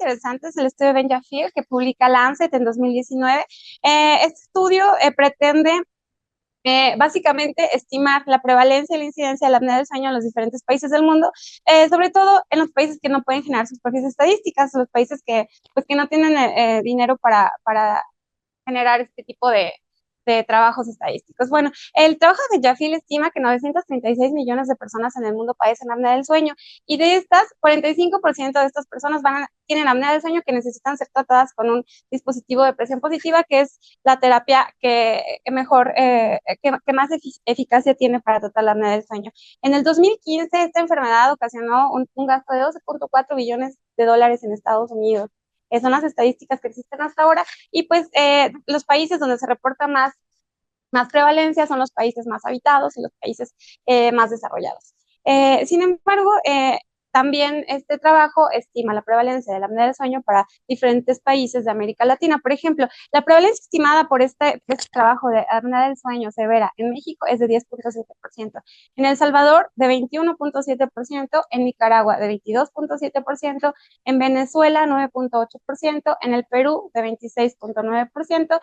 interesante es el estudio de Benjafield que publica Lancet en 2019. Este estudio pretende básicamente estimar la prevalencia y la incidencia de la apnea del sueño en los diferentes países del mundo, sobre todo en los países que no pueden generar sus propias estadísticas, los países pues, que no tienen dinero para generar este tipo de trabajos estadísticos. Bueno, el trabajo de Jafil estima que 936 millones de personas en el mundo padecen apnea del sueño y de estas, 45% de estas personas tienen apnea del sueño que necesitan ser tratadas con un dispositivo de presión positiva, que es la terapia que más eficacia tiene para tratar la apnea del sueño. En el 2015, esta enfermedad ocasionó un gasto de 12.4 billones de dólares en Estados Unidos. Son las estadísticas que existen hasta ahora y pues los países donde se reporta más prevalencia son los países más habitados y los países más desarrollados. Sin embargo, también este trabajo estima la prevalencia de la apnea del sueño para diferentes países de América Latina. Por ejemplo, la prevalencia estimada por este trabajo de apnea del sueño severa en México es de 10.7%, en El Salvador de 21.7%, en Nicaragua de 22.7%, en Venezuela 9.8%, en el Perú de 26.9%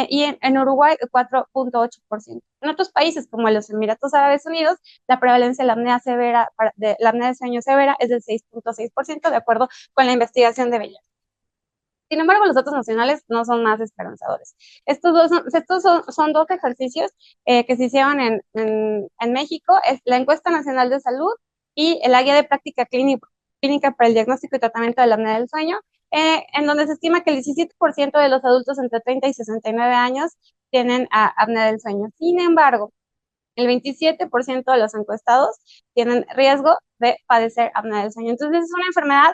y en Uruguay de 4.8%. En otros países como los Emiratos Árabes Unidos, la prevalencia de la apnea la apnea del sueño severa es del 6.6%, de acuerdo con la investigación de Bella. Sin embargo, los datos nacionales no son más esperanzadores. Son dos ejercicios que se hicieron en México, es la Encuesta Nacional de Salud y la Guía de Práctica Clínica para el Diagnóstico y Tratamiento de la apnea del sueño, en donde se estima que el 17% de los adultos entre 30 y 69 años tienen apnea del sueño. Sin embargo, el 27% de los encuestados tienen riesgo de padecer apnea del sueño. Entonces, es una enfermedad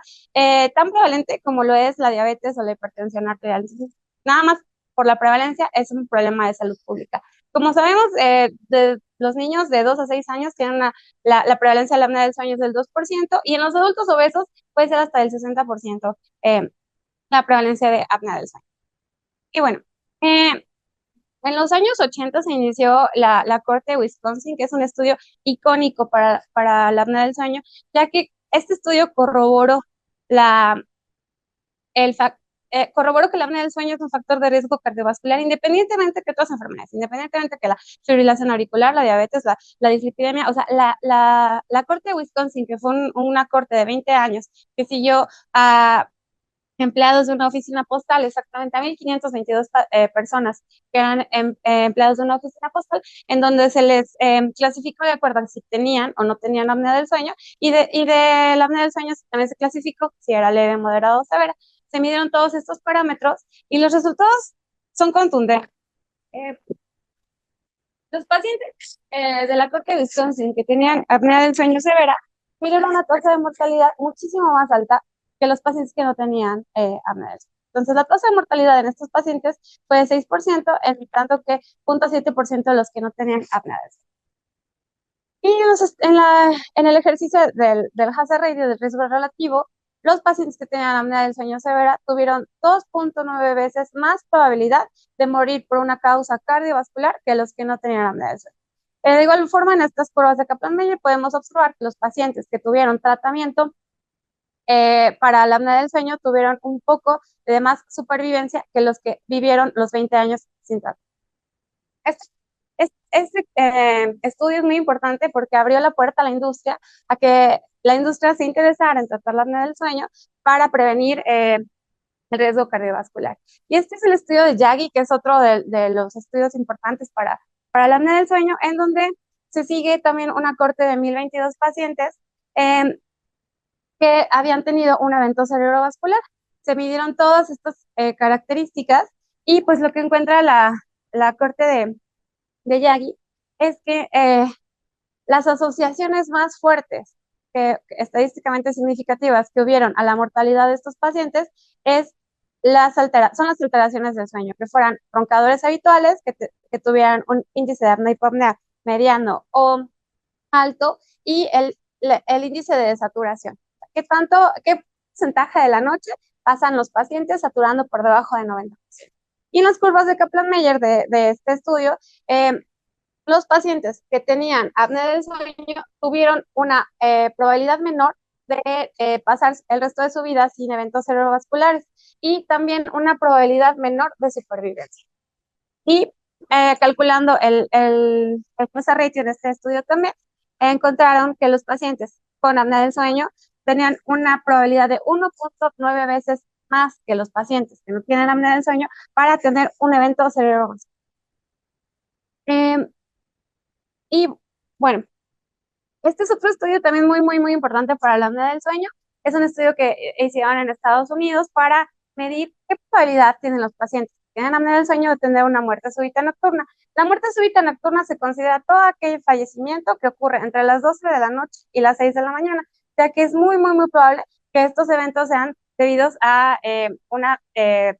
tan prevalente como lo es la diabetes o la hipertensión arterial. Entonces, nada más por la prevalencia es un problema de salud pública. Como sabemos, de los niños de 2 a 6 años tienen la prevalencia de la apnea del sueño es del 2%, y en los adultos obesos puede ser hasta el 60% la prevalencia de apnea del sueño. Y bueno, en los años 80 se inició la Corte de Wisconsin, que es un estudio icónico para la apnea del sueño, ya que este estudio la, el corroboró que la apnea del sueño es un factor de riesgo cardiovascular, independientemente que otras enfermedades, independientemente que la fibrilación auricular, la diabetes, la dislipidemia. O sea, la Corte de Wisconsin, que fue una corte de 20 años, que siguió a empleados de una oficina postal, exactamente a 1.522 personas que eran empleados de una oficina postal, en donde se les clasificó de acuerdo a si tenían o no tenían apnea del sueño, y de la apnea del sueño también se clasificó si era leve, moderada o severa. Se midieron todos estos parámetros y los resultados son contundentes. Eh, los pacientes de la Corte de Wisconsin que tenían apnea del sueño severa tuvieron una tasa de mortalidad muchísimo más alta que los pacientes que no tenían apnea del sueño. Entonces, la tasa de mortalidad en estos pacientes fue de 6%, en tanto que 0.7% de los que no tenían apnea del sueño. Y en el ejercicio del hazard ratio del riesgo relativo, los pacientes que tenían apnea del sueño severa tuvieron 2.9 veces más probabilidad de morir por una causa cardiovascular que los que no tenían apnea del sueño. De igual forma, en estas pruebas de Kaplan-Meier podemos observar que los pacientes que tuvieron tratamiento para la apnea del sueño tuvieron un poco de más supervivencia que los que vivieron los 20 años sin tratamiento. Este estudio es muy importante porque abrió la puerta a la industria, a que la industria se interesara en tratar la apnea del sueño para prevenir el riesgo cardiovascular. Y este es el estudio de Yagi, que es otro de los estudios importantes para la apnea del sueño, en donde se sigue también una corte de 1.022 pacientes que habían tenido un evento cerebrovascular. Se midieron todas estas características y pues lo que encuentra la corte de Yagi es que las asociaciones más fuertes, estadísticamente significativas, que hubieron a la mortalidad de estos pacientes son las alteraciones del sueño, que fueran roncadores habituales, que tuvieran un índice de apnea hipopnea mediano o alto, y el índice de desaturación. ¿Qué porcentaje de la noche pasan los pacientes saturando por debajo de 90%? Y en las curvas de Kaplan-Meier de este estudio, los pacientes que tenían apnea del sueño tuvieron una probabilidad menor de pasar el resto de su vida sin eventos cerebrovasculares y también una probabilidad menor de supervivencia. Y calculando el Poisson ratio en este estudio también, encontraron que los pacientes con apnea del sueño tenían una probabilidad de 1.9 veces más que los pacientes que no tienen apnea del sueño para tener un evento cerebrovascular. Y bueno, este es otro estudio también muy importante para la apnea del sueño. Es un estudio que hicieron en Estados Unidos para medir qué probabilidad tienen los pacientes que tienen apnea del sueño de tener una muerte súbita nocturna. La muerte súbita nocturna se considera todo aquel fallecimiento que ocurre entre las 12 de la noche y las 6 de la mañana, ya que es muy probable que estos eventos sean debidos a un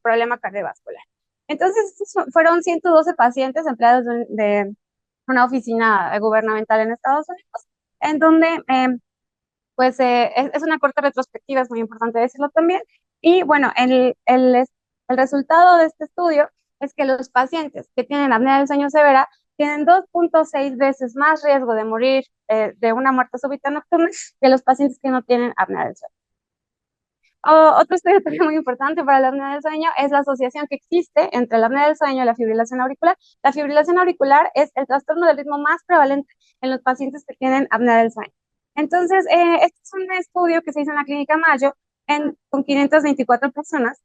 problema cardiovascular. Entonces, fueron 112 pacientes empleados de una oficina gubernamental en Estados Unidos, en donde pues es una corta retrospectiva, es muy importante decirlo también. Y bueno, el resultado de este estudio es que los pacientes que tienen apnea del sueño severa tienen 2.6 veces más riesgo de morir de una muerte súbita nocturna que los pacientes que no tienen apnea del sueño. Otro estudio también muy importante para la apnea del sueño es la asociación que existe entre la apnea del sueño y la fibrilación auricular. La fibrilación auricular es el trastorno del ritmo más prevalente en los pacientes que tienen apnea del sueño. Entonces, este es un estudio que se hizo en la Clínica Mayo con 524 personas,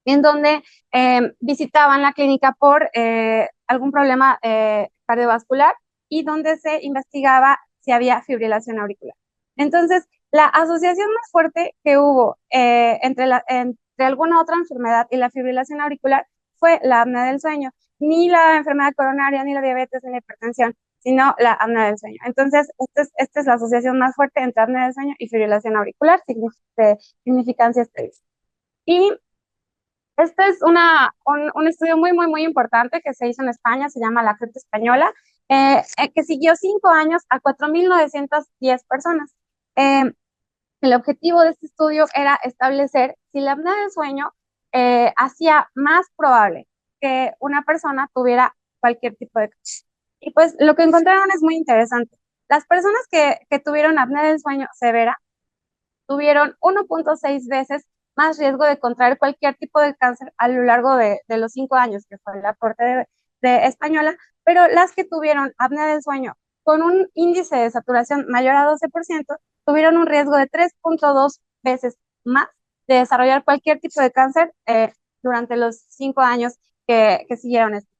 en donde visitaban la clínica por algún problema cardiovascular y donde se investigaba si había fibrilación auricular. Entonces, la asociación más fuerte que hubo entre alguna otra enfermedad y la fibrilación auricular fue la apnea del sueño, ni la enfermedad coronaria, ni la diabetes, ni la hipertensión, sino la apnea del sueño. Entonces, esta es la asociación más fuerte entre apnea del sueño y fibrilación auricular, de significancia estadística. Y este es un estudio muy importante que se hizo en España, se llama la CREP española, que siguió 5 años a 4.910 personas. El objetivo de este estudio era establecer si la apnea del sueño hacía más probable que una persona tuviera cualquier tipo de cáncer. Y pues lo que encontraron es muy interesante. Las personas que tuvieron apnea del sueño severa tuvieron 1.6 veces más riesgo de contraer cualquier tipo de cáncer a lo largo de los 5 años, que fue la corte de española, pero las que tuvieron apnea del sueño con un índice de saturación mayor a 12%, tuvieron un riesgo de 3.2 veces más de desarrollar cualquier tipo de cáncer durante los 5 años que siguieron esto.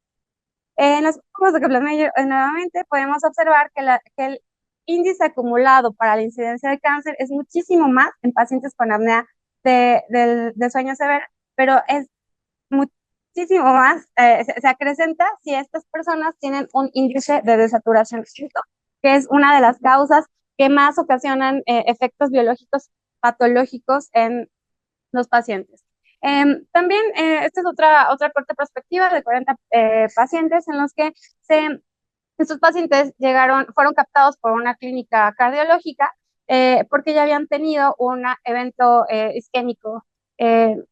En los grupos de Kaplan-Meier, nuevamente podemos observar que el índice acumulado para la incidencia de cáncer es muchísimo más en pacientes con apnea de sueño severo, pero es muchísimo más, se acrecenta si estas personas tienen un índice de desaturación alto, que es una de las causas que más ocasionan efectos biológicos patológicos en los pacientes. También, esta es otra corta perspectiva de 40 pacientes en los que estos pacientes fueron captados por una clínica cardiológica porque ya habían tenido un evento isquémico, un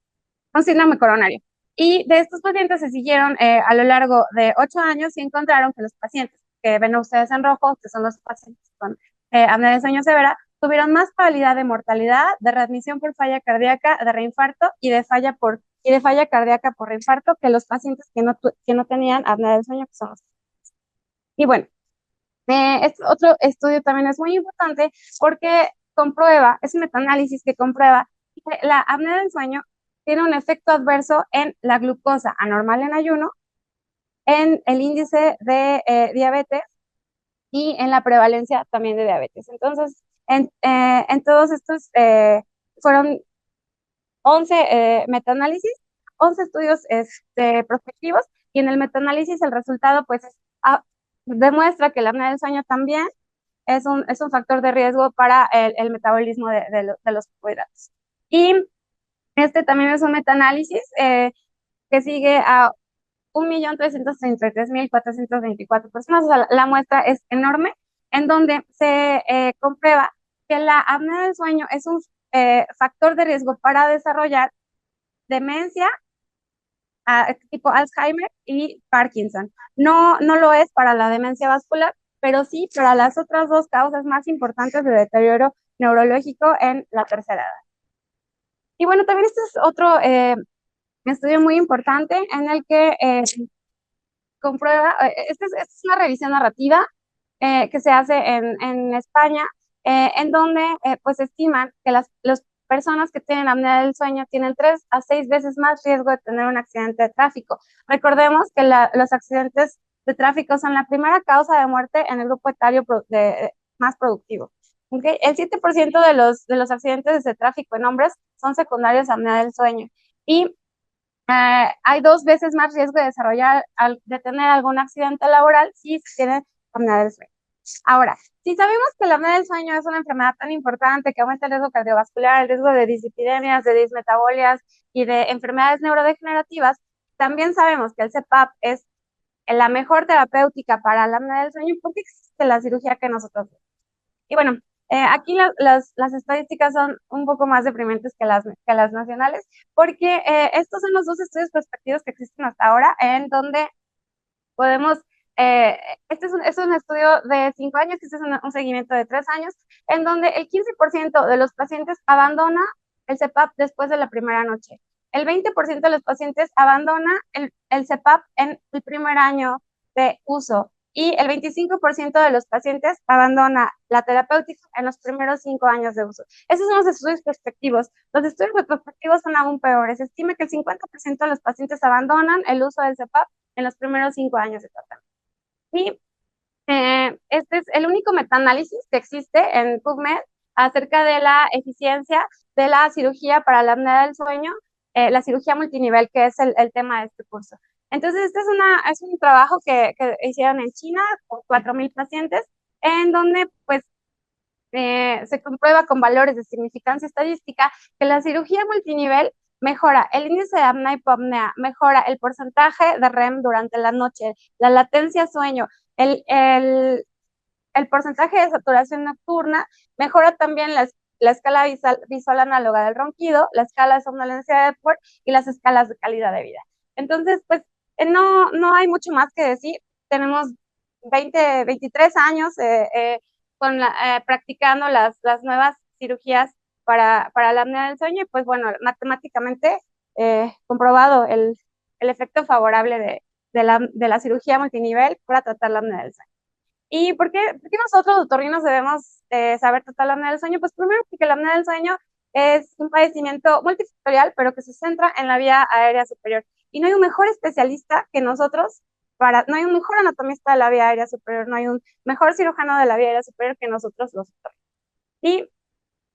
síndrome coronario. Y de estos pacientes se siguieron a lo largo de 8 años y encontraron que los pacientes que ven ustedes en rojo, que son los pacientes con apnea de sueño severa, tuvieron más probabilidad de mortalidad, de readmisión por falla cardíaca, de reinfarto y de falla cardíaca por reinfarto que los pacientes que no tenían apnea del sueño, que son los. Y bueno, este otro estudio también es muy importante porque es un metaanálisis que comprueba que la apnea del sueño tiene un efecto adverso en la glucosa anormal en ayuno, en el índice de diabetes y en la prevalencia también de diabetes. Entonces, en todos estos fueron 11 metaanálisis, 11 estudios prospectivos, y en el metaanálisis el resultado pues demuestra que la apnea del sueño también es un factor de riesgo para el metabolismo de los carbohidratos. Y este también es un metaanálisis que sigue a 1.333.424 personas. O sea, la muestra es enorme, en donde se comprueba que la apnea del sueño es un factor de riesgo para desarrollar demencia tipo Alzheimer y Parkinson. No lo es para la demencia vascular, pero sí para las otras dos causas más importantes de deterioro neurológico en la tercera edad. Y bueno, también este es otro estudio muy importante en el que comprueba, esta es una revisión narrativa que se hace en España, en donde pues estiman que las personas que tienen apnea del sueño tienen 3 a 6 veces más riesgo de tener un accidente de tráfico. Recordemos que los accidentes de tráfico son la primera causa de muerte en el grupo etario más productivo. ¿Okay? El 7% de los accidentes de tráfico en hombres son secundarios a apnea del sueño. Y hay 2 veces más riesgo de desarrollar, de tener algún accidente laboral si tienen apnea del sueño. Ahora, si sabemos que la apnea del sueño es una enfermedad tan importante que aumenta el riesgo cardiovascular, el riesgo de dislipidemias, de dismetabolias y de enfermedades neurodegenerativas, también sabemos que el CPAP es la mejor terapéutica para la apnea del sueño porque existe la cirugía que nosotros hacemos. Y bueno, aquí las estadísticas son un poco más deprimentes que las nacionales, porque estos son los 2 estudios prospectivos que existen hasta ahora, en donde podemos, este es un estudio de 5 años, este es un seguimiento de 3 años, en donde el 15% de los pacientes abandona el CPAP después de la primera noche. El 20% de los pacientes abandona el CPAP en el primer año de uso y el 25% de los pacientes abandona la terapéutica en los primeros 5 años de uso. Esos son los estudios prospectivos. Los estudios retrospectivos son aún peores. Se estima que el 50% de los pacientes abandonan el uso del CPAP en los primeros 5 años de tratamiento. Y este es el único metaanálisis que existe en PubMed acerca de la eficiencia de la cirugía para la apnea del sueño, la cirugía multinivel, que es el tema de este curso. Entonces, este es un trabajo que hicieron en China con 4,000 pacientes, en donde pues se comprueba con valores de significancia estadística que la cirugía multinivel mejora el índice de apnea y hipopnea, mejora el porcentaje de REM durante la noche, la latencia sueño, el porcentaje de saturación nocturna, mejora también la escala visual análoga del ronquido, la escala de somnolencia de Epworth y las escalas de calidad de vida. Entonces, pues no hay mucho más que decir. Tenemos 23 años practicando las nuevas cirugías para la apnea del sueño y pues bueno, matemáticamente comprobado el efecto favorable de la cirugía multinivel para tratar la apnea del sueño. ¿Y por qué nosotros, otorrinos, debemos saber tratar la apnea del sueño? Pues primero porque la apnea del sueño es un padecimiento multifactorial, pero que se centra en la vía aérea superior. Y no hay un mejor especialista que nosotros, no hay un mejor anatomista de la vía aérea superior, no hay un mejor cirujano de la vía aérea superior que nosotros los otorrinos. Y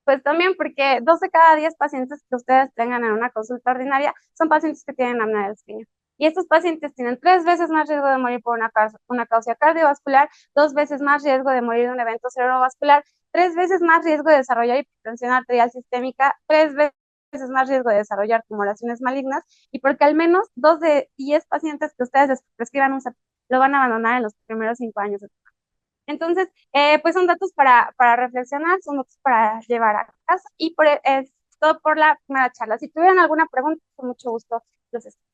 pues también porque 2 de cada 10 pacientes que ustedes tengan en una consulta ordinaria son pacientes que tienen apnea del sueño. Y estos pacientes tienen 3 veces más riesgo de morir por una causa cardiovascular, 2 veces más riesgo de morir de un evento cerebrovascular, 3 veces más riesgo de desarrollar hipertensión arterial sistémica, 3 veces más riesgo de desarrollar tumoraciones malignas, y porque al menos 2 de 10 pacientes que ustedes les prescriban un CPAP lo van a abandonar en los primeros 5 años de tratamiento. Entonces, pues son datos para reflexionar, son datos para llevar a casa y es todo por la primera charla. Si tuvieran alguna pregunta, con mucho gusto los escucho.